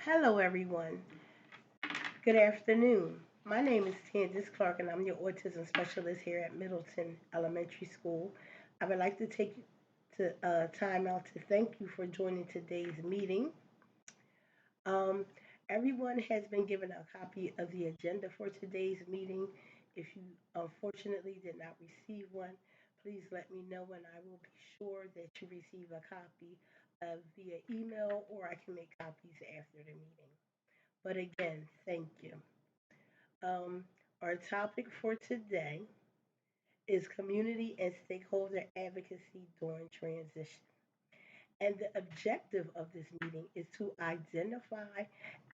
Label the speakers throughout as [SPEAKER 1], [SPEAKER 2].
[SPEAKER 1] Hello, everyone. Good afternoon. My name is Candice Clark, and I'm your autism specialist here at Middleton Elementary School. I would like to take time out to thank you for joining today's meeting. Um, Everyone has been given a copy of the agenda for today's meeting. If you unfortunately did not receive one, please let me know, and I will be sure that you receive a copy via email, or I can make copies after the meeting. But again, thank you. Um, our topic for today is community and stakeholder advocacy during transition. And the objective of this meeting is to identify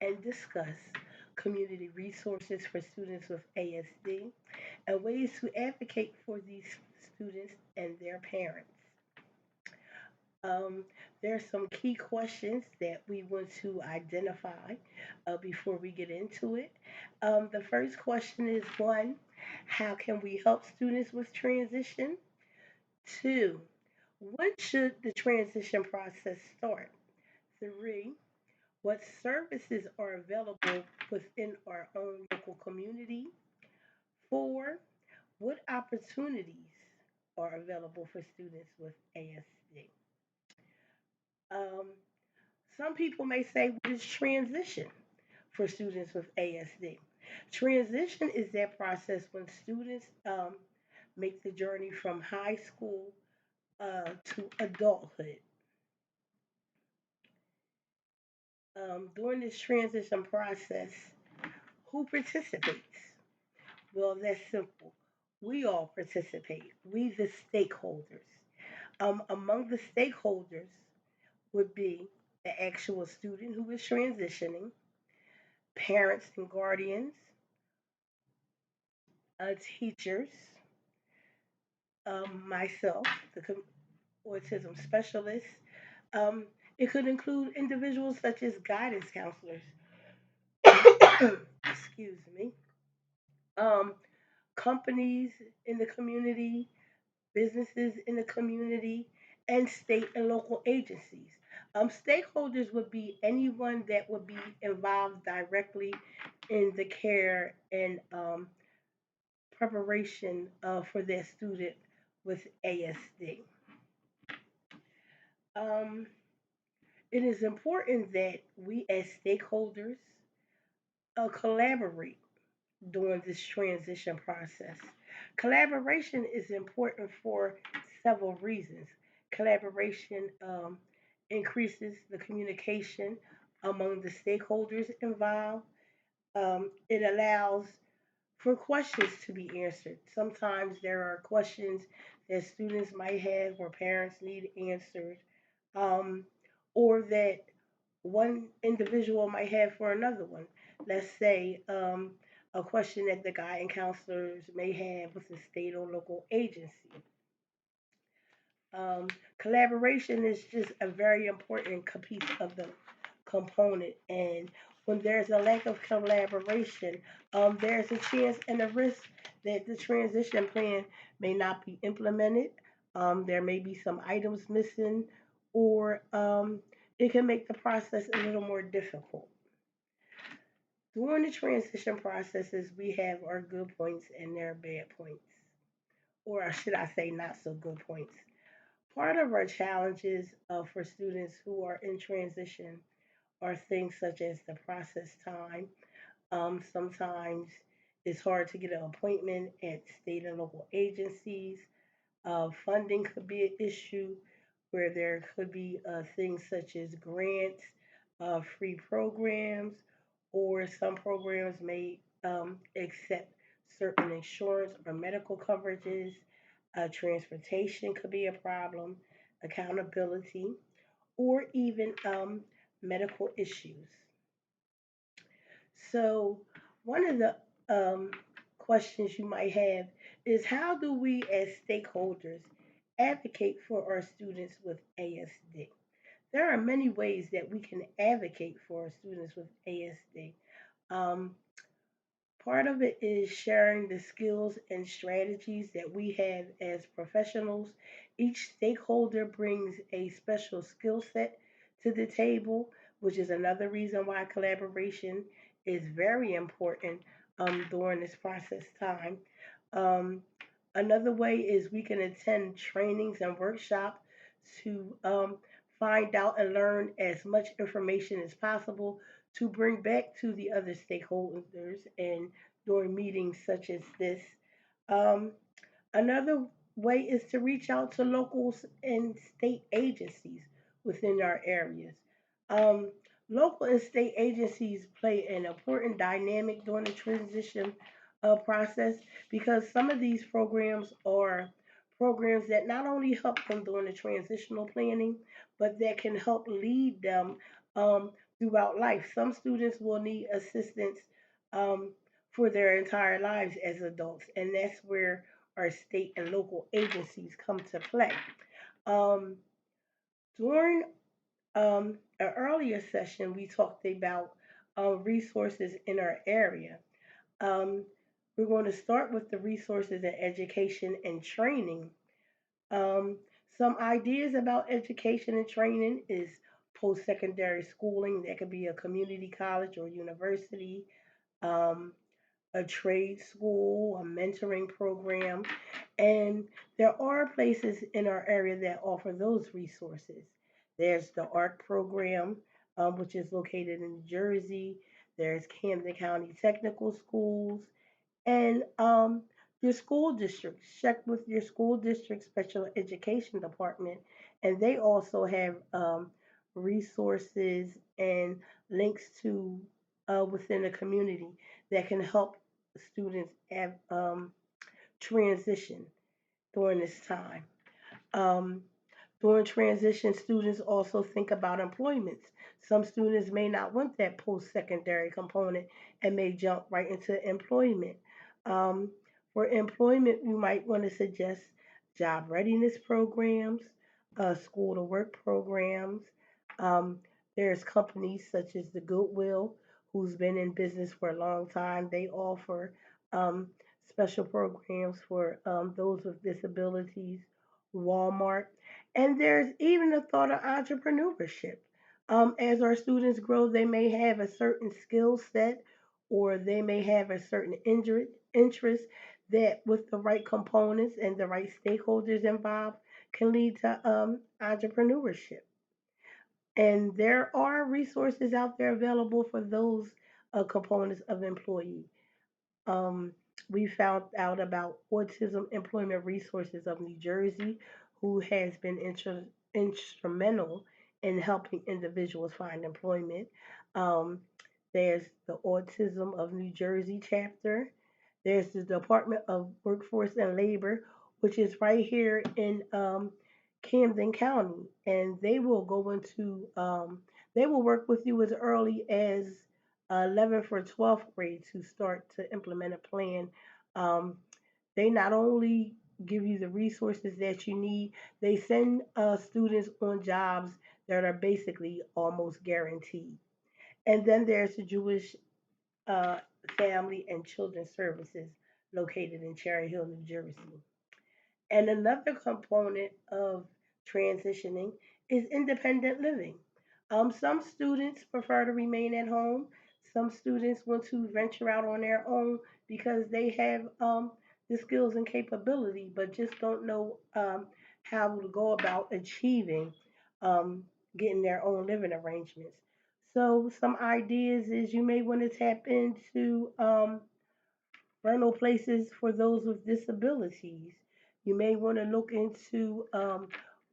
[SPEAKER 1] and discuss community resources for students with ASD and ways to advocate for these students and their parents. Um, there are some key questions that we want to identify before we get into it. The first question is one, how can we help students with transition? Two, when should the transition process start? Three, what services are available within our own local community? Four, what opportunities are available for students with ASD? Um, Some people may say, what is transition for students with ASD? Transition is that process when students make the journey from high school to adulthood. During this transition process, who participates? Well, that's simple. We all participate, we, the stakeholders. Among the stakeholders would be the actual student who is transitioning, parents and guardians, teachers, myself, the autism specialist. Um, it could include individuals such as guidance counselors, excuse me, um, companies in the community, businesses in the community, and state and local agencies. Stakeholders would be anyone that would be involved directly in the care and preparation for their student with ASD. Um, it is important that we as stakeholders collaborate during this transition process. Collaboration is important for several reasons. Collaboration increases the communication among the stakeholders involved. It allows for questions to be answered. Sometimes there are questions that students might have or parents need answered, um, or that one individual might have for another one. Let's say a question that the guidance counselors may have with the state or local agency. Um, Collaboration is just a very important piece of the component, and when there's a lack of collaboration, there's a chance and a risk that the transition plan may not be implemented. There may be some items missing, or it can make the process a little more difficult. During the transition processes, we have our good points and their bad points, or should I say, not so good points. Part of our challenges for students who are in transition are things such as the process time. Sometimes it's hard to get an appointment at state and local agencies. Funding could be an issue where there could be things such as grants, free programs, or some programs may accept certain insurance or medical coverages. Transportation could be a problem, accountability, or even medical issues. So, one of the questions you might have is, how do we as stakeholders advocate for our students with ASD? There are many ways that we can advocate for our students with ASD. Um, Part of it is sharing the skills and strategies that we have as professionals. Each stakeholder brings a special skill set to the table, which is another reason why collaboration is very important during this process time. Um, Another way is we can attend trainings and workshops to find out and learn as much information as possible to bring back to the other stakeholders and during meetings such as this. Um, Another way is to reach out to locals and state agencies within our areas. Um, Local and state agencies play an important dynamic during the transition process because some of these programs are programs that not only help them during the transitional planning, but that can help lead them um, throughout life. Some students will need assistance um, for their entire lives as adults, and that's where our state and local agencies come to play. Um, During an earlier session, we talked about resources in our area. Um, we're going to start with the resources in education and training. Um, some ideas about education and training is post secondary schooling, that could be a community college or university. Um, a trade school, a mentoring program, and there are places in our area that offer those resources. There's the ARC program, which is located in New Jersey. There's Camden County Technical Schools, and your school district. Check with your school district special education department, and they also have resources and links to within the community that can help students have transition during this time. Um, During transition, students also think about employments. Some students may not want that post secondary component and may jump right into employment. Um, for employment, we might want to suggest job readiness programs, school to work programs. Um, there's companies such as the Goodwill, who's been in business for a long time. They offer um, special programs for those with disabilities. Walmart, and there's even the thought of entrepreneurship. As our students grow, they may have a certain skill set or they may have a certain interest that, with the right components and the right stakeholders involved, can lead to entrepreneurship. And there are resources out there available for those components of employee. Um, we found out about Autism Employment Resources of New Jersey, who has been instrumental in helping individuals find employment. Um, there's the Autism of New Jersey chapter. There's the Department of Workforce and Labor, which is right here in Camden County, and they will go into they will work with you as early as 11th or 12th grade to start to implement a plan. Um, they not only give you the resources that you need, they send students on jobs that are basically almost guaranteed. And then there's the Jewish uh, Family and Children's Services located in Cherry Hill, New Jersey. And another component of transitioning is independent living. Some students prefer to remain at home. Some students want to venture out on their own because they have the skills and capability, but just don't know how to go about achieving um, getting their own living arrangements. So, some ideas is you may want to tap into rental places for those with disabilities. You may want to look into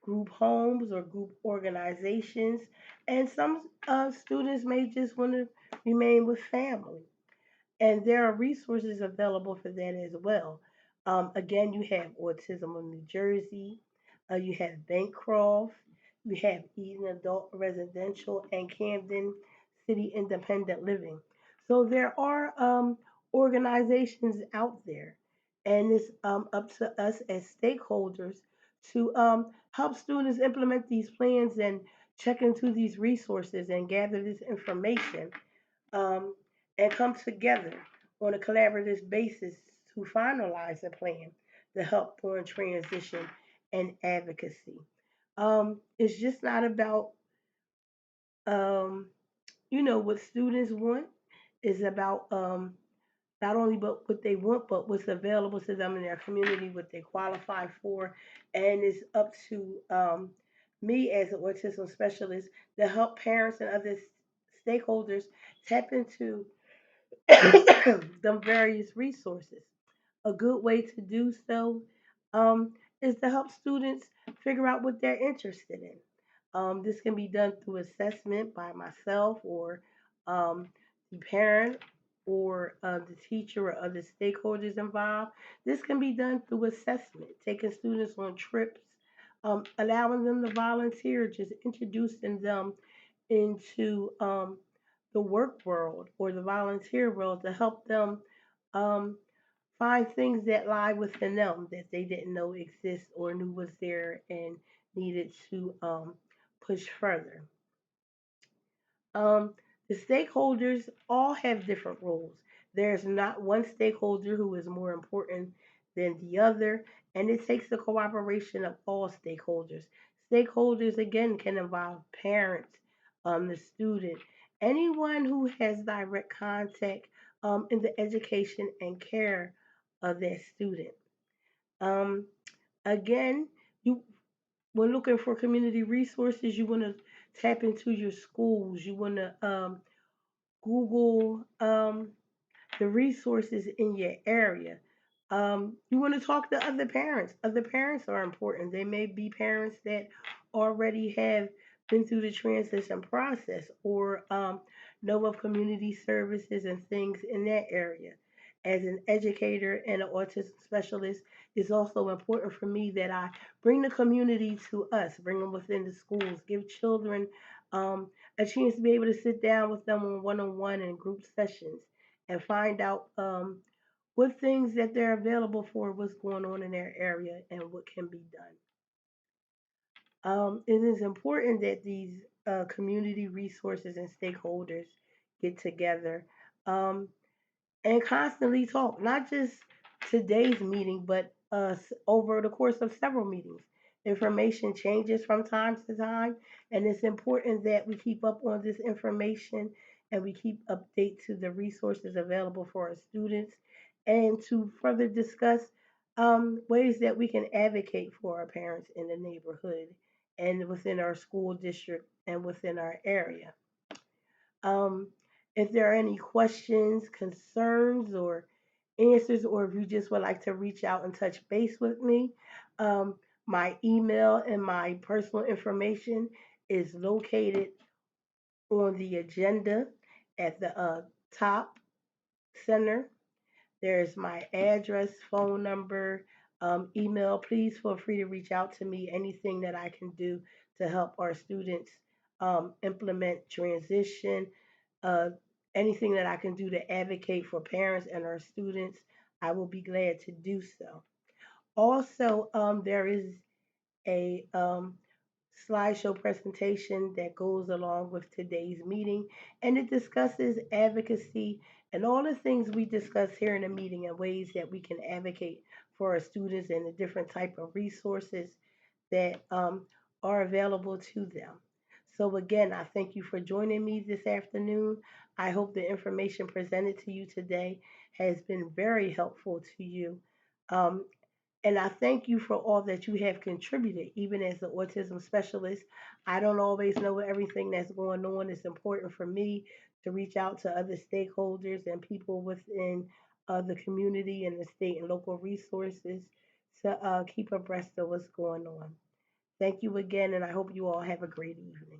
[SPEAKER 1] group homes or group organizations, and some students may just want to remain with family. And there are resources available for that as well. Again, you have Autism of New Jersey, you have Bancroft, you have Eden Adult Residential, and Camden City Independent Living. So there are organizations out there, and it's up to us as stakeholders to help students implement these plans and check into these resources and gather this information um, and come together on a collaborative basis to finalize a plan to help during transition and advocacy. It's just not about what students want is about not only but what they want, but what's available to them in their community, what they qualify for, and it's up to me as an autism specialist to help parents and other stakeholders tap into them various resources. A good way to do so is to help students figure out what they're interested in. This can be done through assessment by myself or um, the parent or the teacher or other stakeholders involved. This can be done through assessment, taking students on trips, allowing them to volunteer, just introducing them into the work world or the volunteer world to help them um, find things that lie within them that they didn't know exist or knew was there and needed to push further. Um, the stakeholders all have different roles. There's not one stakeholder who is more important than the other, and it takes the cooperation of all stakeholders. Stakeholders, again, can involve parents, the student, anyone who has direct contact in the education and care of their student. Um, Again, you when looking for community resources, you want to tap into your schools. You want to Google the resources in your area. You want to talk to other parents. Other parents are important. They may be parents that already have been through the transition process or know of community services and things in that area. As an educator and an autism specialist, it's also important for me that I bring the community to us, bring them within the schools, give children um, a chance to be able to sit down with them on one and group sessions and find out what things that they're available for, what's going on in their area, and what can be done. It is important that these community resources and stakeholders get together and constantly talk, not just today's meeting, but over the course of several meetings. Information changes from time to time, and it's important that we keep up on this information and we keep update to the resources available for our students and to further discuss ways that we can advocate for our parents in the neighborhood and within our school district and within our area. Um, if there are any questions, concerns, or answers, or if you just would like to reach out and touch base with me, um, my email and my personal information is located on the agenda at the top center. There's my address, phone number, email. Please feel free to reach out to me. Anything that I can do to help our students implement transition, uh, anything that I can do to advocate for parents and our students, I will be glad to do so. Also, there is a slideshow presentation that goes along with today's meeting, and it discusses advocacy and all the things we discuss here in the meeting and ways that we can advocate for our students and the different type of resources that are available to them. So again, I thank you for joining me this afternoon. I hope the information presented to you today has been very helpful to you. Um, and I thank you for all that you have contributed, even as an autism specialist. I don't always know everything that's going on. It's important for me to reach out to other stakeholders and people within the community and the state and local resources to keep abreast of what's going on. Thank you again, and I hope you all have a great evening.